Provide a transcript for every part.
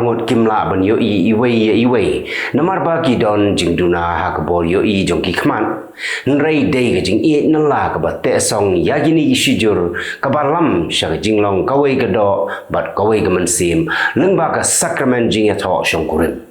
ngut kimla ban yo iwe namar ba ki don jingduna ha ka bor yo jong ki khman nrei dei ga jing e nala ka ba te song yagini ishijur ka ba lam sha jinglong ka wei ga do bat ka wei ga man sim leng ba ka sacrament jing ya tho shong kurin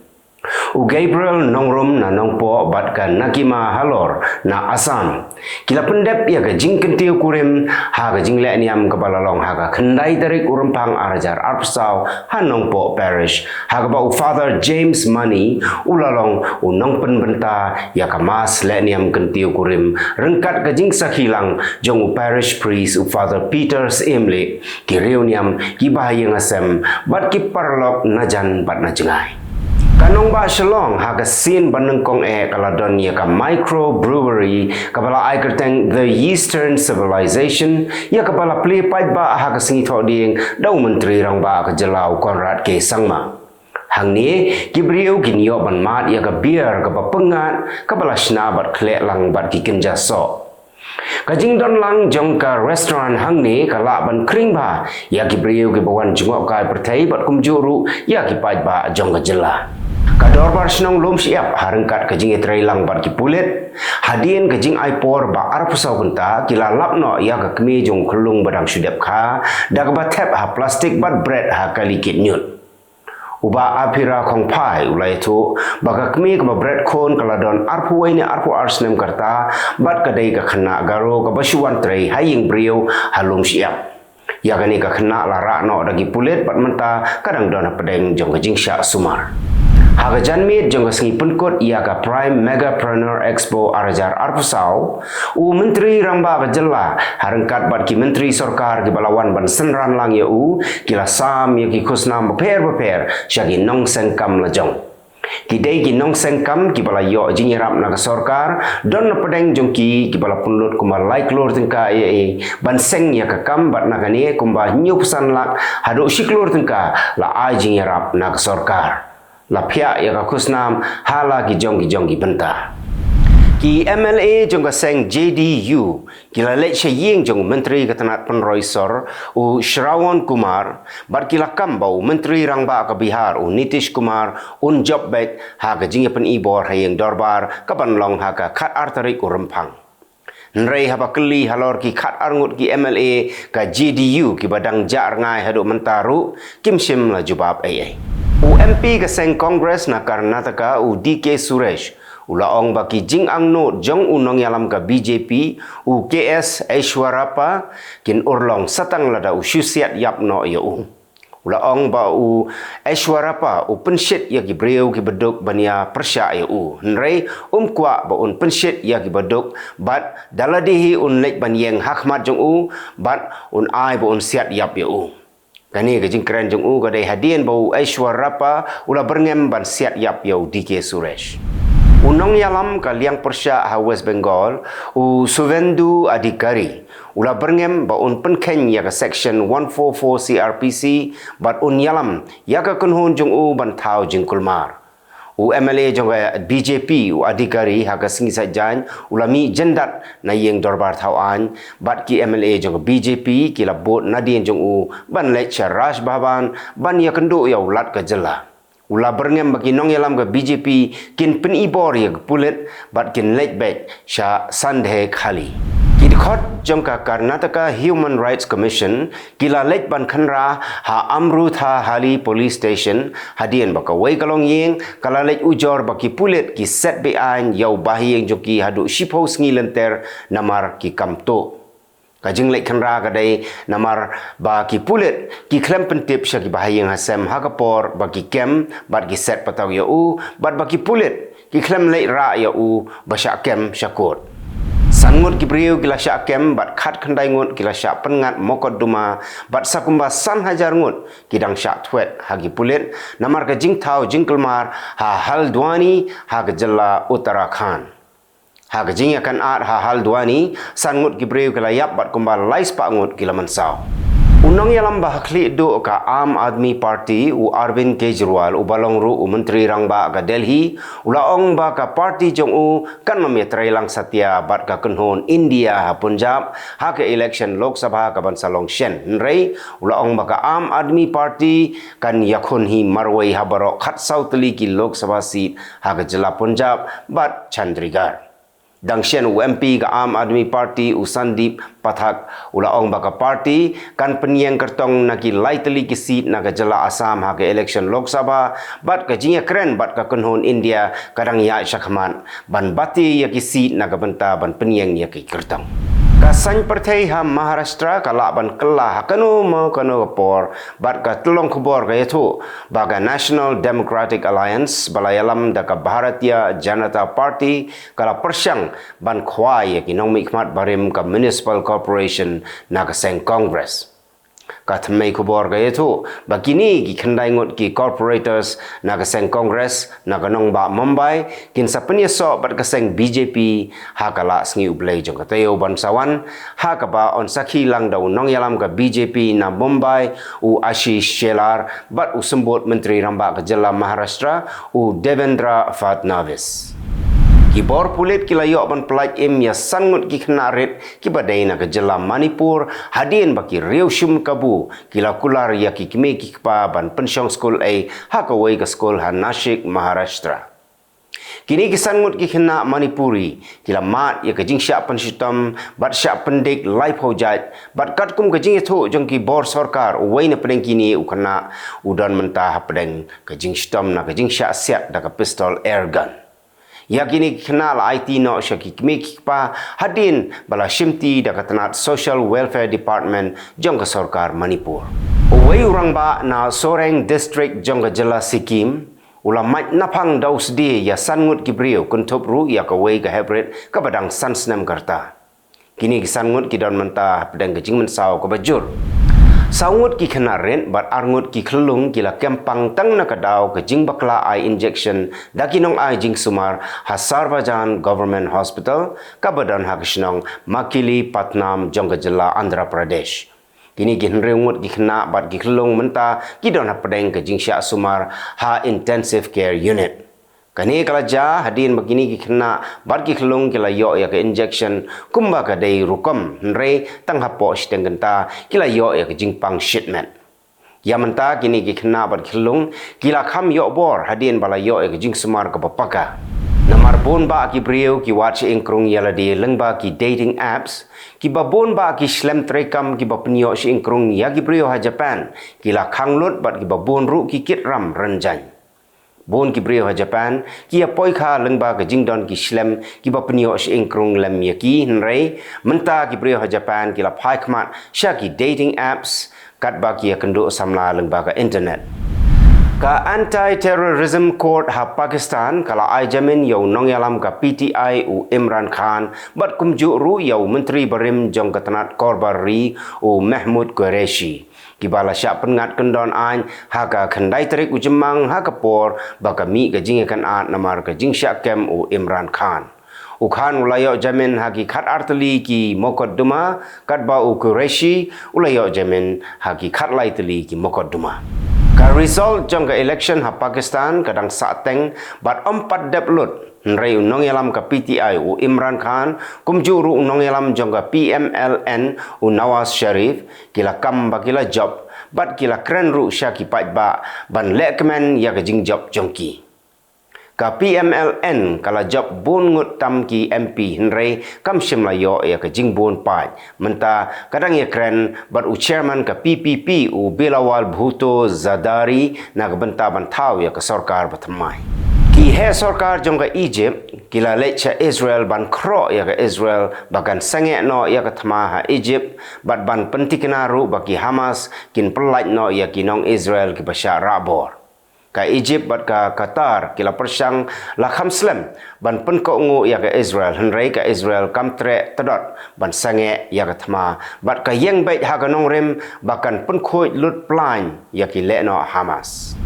u Gabriel nongrum na nongpo bat ka nakima halor na asam kila pendep ya ka jing kentiu kurim ha ka jing le niam ka balalong ha ka khandai tarik urumpang arajar arpsau ha nongpo parish ha ka ba u Father James Money ulalong u nongpen benta ya ka mas le niam kentiu kurim rengkat ka jing sakhilang jong u parish priest u Father Peter's Emily ki reuniam ki bahayang asem bat ki parlok najan bat na jengai kanong ba shalong ha ka sin banengkong kaladon ya ka micro brewery kabala ai kerteng the Eastern Civilization ya kabala pli pai ba ha ka singi tho ding dau menteri rang ba ka jelau Konrad ke sangma hang ni kibriu ginyo ban mat ya ka beer ka pengat kabala shna bat khle lang bat ki kenja so kajing don lang jong ka restaurant hang ni kala ban kring ba ya kibriu ki bawan jungok kai pertai bat kumjuru ya ki pai ba jong ka jela kador bar snong lom siap harengkat kajing etrai lang bar ki pulet hadien kajing aipor ba arpusau benta kila lapno ya ka kemi jong kelung badang sudep kha dak ba tap ha plastik bat bread ha kalikit nyut uba apira khong pai ulai tu baka kemi ka bread kon kaladon arpu ni arpu arsnem karta bat kadai ka khana garo ka basuan trai haying brio halom siap ya gani ka khana lara no dagi pulet bat menta kadang dona pedeng jong kajing sya sumar Haga janmit jong sengi penkot ia ka Prime Megapreneur Expo arajar arpusau u menteri ramba ka jela harengkat bat ki menteri sorkar ki balawan ban senran lang ya u kila sam ya ki khusnam beper syagi nong sengkam lajong ki dei ki nong sengkam ki bala yo jinyarap na ka sorkar don na pedeng jong ki bala punlut kumal like lor tengka ban seng ya ka kam bat na kani kumba nyup san lak hadu siklor tengka la ai jinyarap na ka sorkar lapia ya ka khusnam hala ki jong ki benta ki MLA jong ka seng JDU ki la lech ying jong menteri katanat penroisor u Shravan Kumar bar ki lakam bau menteri rangba ka Bihar u Nitish Kumar un job back ha ka jing pen ibor hayeng dorbar ka banlong ha ka khat artarik u rempang nrei haba keli halor ki khat arngut ki MLA ka JDU ki badang jar ngai hadu mentaru kimsim la jubab MP ka seng Congress na Karnataka u DK Suresh ulaong baki jing ang no jong unong yalam ka BJP u KS Aishwarappa kin urlong satang lada u syusiat yap no ya ulaong ba u Aishwarappa u pensyit ya ki breu ki beduk bania persya ya nrei kwa ba un pensyit ya ki beduk bat daladihi un lek banyeng hakmat jong bat un ai ba un siat yap ya kani ke jingkran jong ka dai hadien bau Aishwarappa ula berngem ban siat yap yau DK Suresh unong yalam ka liang persya ha West Bengal u Suvendu Adhikari ula berngem ba un penken ya ka section 144 CRPC bat un yalam ya ka kunhun jong ban thau jingkulmar u MLA jong BJP u Adhikari ha ka singi sajan ulami jendat na yeng dorbar thawan bat ki MLA jong BJP ki la bot nadien jong ban lech rash baban ban ya kendu ya ulat ka jela ula berngem bagi nong yalam ka BJP kin pen ibor ya pulet bat kin lech back sha sandhe khali Kidkhot jong ka Karnataka Human Rights Commission kila lech ban khanra ha Amrutha Hali Police Station hadien baka wei kalong yeng kala lech ujor baki pulet ki set be an yau bahiyeng joki hadu shipho sngi lenter namar ki kamto kajing lech khanra kadai namar ba ki pulet ki klem pentip sya ki bahiyeng hasem hakapor baki kem bat ki set pataw ya bat baki pulet ki klem lech ra ya basya kem syakot sangut ki priu kila syak kem bat khat khandai ngut kila syak pengat mokot duma bat sakumba san hajar ngut kidang syak twet hagi pulet namar ka jing thau jingkelmar ha Haldwani ha ka jella Uttarakhand ha ka jing akan at ha Haldwani sangut ki priu kila yap bat kumba lais pa ngut kila mansau Unang yalam bahakli do ka Aam Aadmi Party u Arvind Kejriwal u balong ru u menteri rang ba ka Delhi ulaong ba ka party jong u kan mametrai lang satya bat ka kunhon India ha Punjab ha ka election Lok Sabha ka bansalong Shen rei ulaong ba ka Aam Aadmi Party kan yakun hi marwai ha barok khat sautli ki Lok Sabha seat ha ka jila Punjab bat Chandigarh Dangshen UMP ka Aam Aadmi Party u Sandeep Pathak ulaong baka party kan penyeng kertong naki lightly ki seat naga jala Assam ha ke election Lok Sabha bat ka jinga keren bat ka kunhon India kadang ya syakman ban bati ya ki seat naga benta ban penyeng ya ki kertong Kasany partai ha Maharashtra kala ban kelah kanu mau kanu por bat ka tulong kubor ka itu baga National Democratic Alliance balayalam da ka Bharatiya Janata Party kala persyang ban khwai ki nong mikmat barim ka Municipal Corporation na ka seng Congress Kathmei kubor ka itu bagini ki khandai ngot ki corporators na ka seng Congress na ka nong ba Mumbai kin sa penyeso bat ka seng BJP ha kala sngi ublei jong ka tayo bansawan ha ka ba on sakhi lang daw nong yalam ka BJP na Mumbai u Ashish Shelar bat u sembut menteri ramba ka jala Maharashtra u Devendra Fadnavis Kibor pulit kilayok ban pelaj im ya sangut ki knarit ki badai na ke jela Manipur hadin baki riau shum kabu kila kular ya ki kime ki kpa ban pensyong skul ai ha ka wei ka skul ha Nashik Maharashtra Kini ki sangut ki khna Manipuri kila mat ya ka jing sya penshitam bat sya pendik life hojat bat kat kum ka jing itu jong ki bor sarkar wei na pedeng kini u khna udan mentah pedeng ka jing stam na ka jing sya siat da ka pistol air gun Yakini kenal IT no syaki kemik pa hadin bala shimti da katanat Social Welfare Department jong ka sarkar Manipur. Uway urang ba na Soreng District jong ka jela Sikkim ulamat napang daw sdi ya sangut kibriyo kuntup ru ya ka way ka hybrid ka badang sansnam karta. Kini kisangut kidon mentah pedang kejing mensaw ka bajur. Sangut ki kanarin bat arngut ki kelung kila kempang tang nakadaw ke jing bakla eye injection dakinong eye jing sumar Hasarbajan Government Hospital kabadan hakisnong Makili Patnam Jonggajela Andhra Pradesh. Kini ginrengut ki kena bat ki kelung menta kidon hapedeng ke jing syak sumar ha intensive care unit. Kani kala ja hadin begini ki kena bat ki kelung kila yo ya ke injection kumba ka dei rukom nre tang hapo steng genta kila yo ya ke jingpang shipment ya menta kini ki kena bat ki kelung kila kham yo bor hadin bala yo ya ke jing sumar ka papaka namar bon ba ki brio ki watch ingkrung yala de lengba ki dating apps ki babon ba ki slem trekam ki bapnyo si ingkrung ya ki brio ha Japan kila khanglut bat ki babon ru ki kitram ranjang Bon ki brio ha Japan ki apoi kha lengba ka jingdon ki slem ki bapnyo si ingkrung lem ya ki nrei menta ki brio ha Japan ki la phai khmat sha ki dating apps kat ba ki kendo samla lengba ka internet ka anti-terrorism court ha Pakistan kala ai jamin yo nong yalam ka PTI u Imran Khan bat kumju ru yo menteri barim jong katanat korbari u Mahmud Qureshi Kibala syak pengat kendon an haka kendai terik u jemang haka por baka mi ka jing kan at namar ka jing syak kem u Imran Khan. U Khan ulayo jamin haki khat arteli ki mokodduma kat ba u Qureshi ulayo jamin haki khat laiteli ki mokodduma. Ka result jong ka election ha Pakistan kadang sateng bat 4 deplut Nrei unong yalam ka PTI u Imran Khan kumjuru unong yalam jong ka PMLN u Nawaz Sharif kila kam ba kila job bat kila kren ru syaki pat ba ban lekmen ya ka jing job jongki ka PMLN kala job bon ngut tam ki MP nrei kam shimla yo ya ka jing bon pat menta kadang ya kren bat u chairman ka PPP u Bilawal Bhutto Zardari na ka benta ban thaw ya ka sarkar batmai Ki he sarkar jong ka Egypt kila lecha Israel ban kro ya ka Israel bagan sange no ya ka thma ha Egypt bat ban pentikna ru baki Hamas kin pelaj no ya kinong Israel ki basya rabor ka Egypt bat ka Qatar kila persyang la khamslem ban penko ngu ya ka Israel henrei ka Israel kamtre tedot ban sange ya ka thma bat ka yeng bait ha ka nong rem bakan penkhoi lut plan ya ki le no Hamas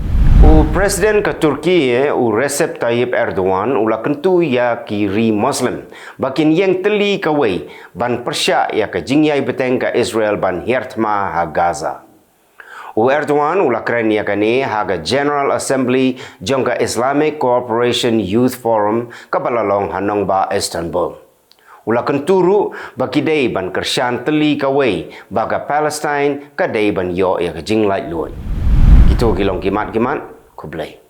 U Presiden ke Turki Recep Tayyip Erdogan ula kentu ya kiri Muslim bakin yang teli kawai ban persya ya ke jingyai beteng ke Israel ban hirtma ha Gaza. Erdogan ula keren ya kani haga General Assembly jongka Islamic Cooperation Youth Forum kabalalong hanong ba Istanbul. Ula kenturu baki day ban kersyan teli kawai baga Palestine ka day ban yo ya ke jinglait luon. Itu kilong kimat kublay.